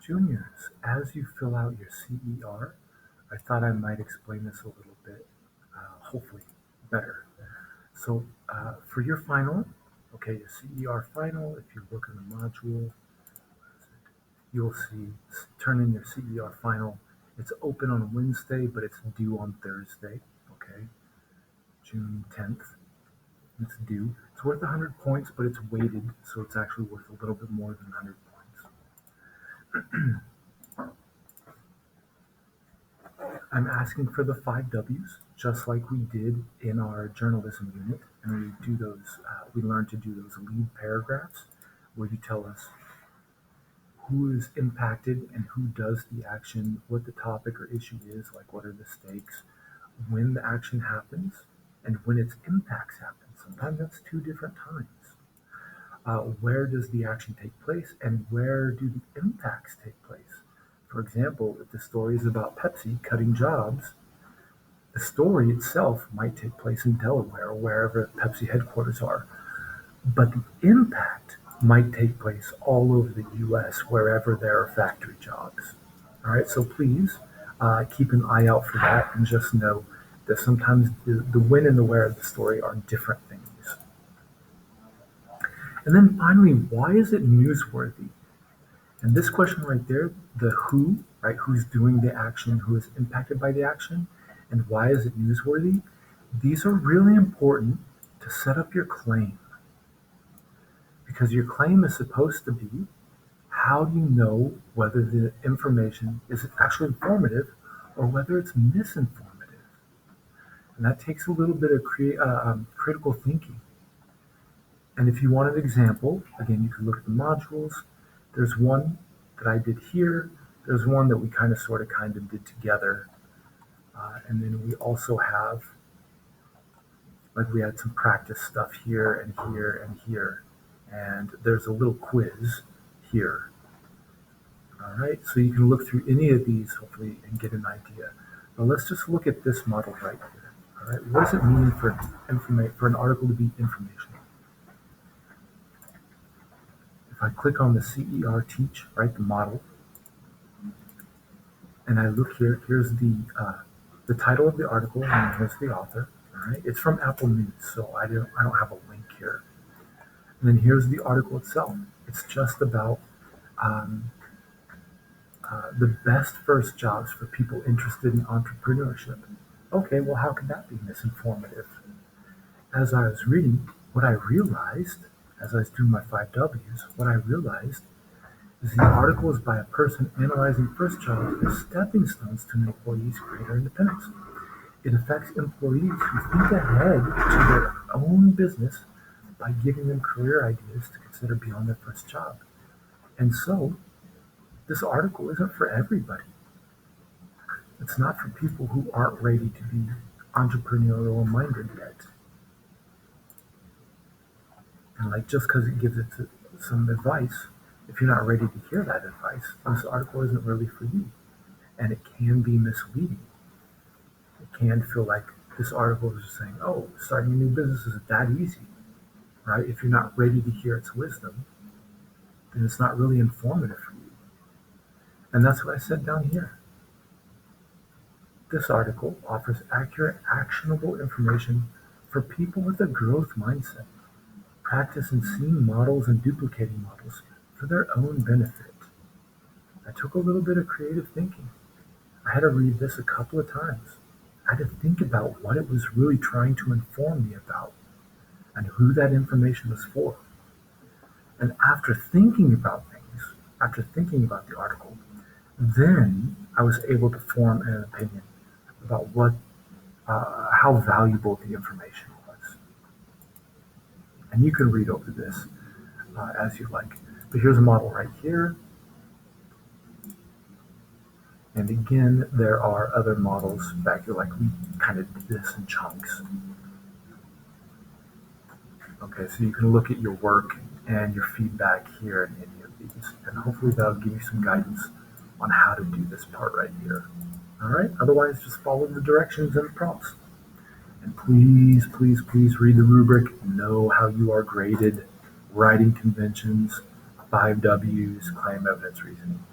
Juniors, as you fill out your CER, I thought I might explain this a little bit, hopefully better. So for your final, okay, your CER final, if you look in the module, you'll see turn in your CER final. It's open on Wednesday, but it's due on Thursday, okay, June 10th. It's due. It's worth 100 points, but it's weighted, so it's actually worth a little bit more than 100 points. I'm asking for the 5 Ws, just like we did in our journalism unit, and we do those. We learn to do those lead paragraphs, where you tell us who is impacted and who does the action, what the topic or issue is, like what are the stakes, when the action happens, and when its impacts happen. Sometimes that's two different times. Where does the action take place, and where do the impacts take place? For example, if the story is about Pepsi cutting jobs, the story itself might take place in Delaware or wherever Pepsi headquarters are, but the impact might take place all over the US, wherever there are factory jobs. All right, so please keep an eye out for that, and just know that sometimes the when and the where of the story are different things. And then finally, why is it newsworthy? And this question right there, the who, right, who's doing the action, who is impacted by the action, and why is it newsworthy? These are really important to set up your claim, because your claim is supposed to be, how do you know whether the information is actually informative or whether it's misinformative? And that takes a little bit of critical thinking. And if you want an example, again, you can look at the modules. There's one that I did here. There's one that we kind of did together. And then we also have, like we had some practice stuff here and here and here. And there's a little quiz here. All right, so you can look through any of these, hopefully, and get an idea. But let's just look at this model right here. All right, what does it mean for an article to be informational? If I click on the CER Teach, right, the model, and I look here, here's the title of the article, and here's the author. All right, it's from Apple News, so I don't have a link here. And then here's the article itself. It's just about the best first jobs for people interested in entrepreneurship. Okay, well, how could that be misinformative? As I was reading, what I realized, as I was doing my 5 Ws, what I realized is the article is by a person analyzing first jobs as stepping stones to an employee's greater independence. It affects employees who think ahead to their own business by giving them career ideas to consider beyond their first job. And so, this article isn't for everybody. It's not for people who aren't ready to be entrepreneurial minded yet. And like, just because it gives it some advice, if you're not ready to hear that advice, this article isn't really for you. And it can be misleading. It can feel like this article is just saying, oh, starting a new business is that easy, right? If you're not ready to hear its wisdom, then it's not really informative for you. And that's what I said down here. This article offers accurate, actionable information for people with a growth mindset, practice in seeing models and duplicating models for their own benefit. I took a little bit of creative thinking. I had to read this a couple of times. I had to think about what it was really trying to inform me about and who that information was for. And after thinking about things, after thinking about the article, then I was able to form an opinion about how valuable the information was. And you can read over this as you like. But here's a model right here. And again, there are other models back here, like we kind of did this in chunks. Okay, so you can look at your work and your feedback here in any of these, and hopefully that'll give you some guidance on how to do this part right here. All right, otherwise just follow the directions and prompts. And please, please, please read the rubric, know how you are graded, writing conventions, 5 Ws, claim, evidence, reasoning.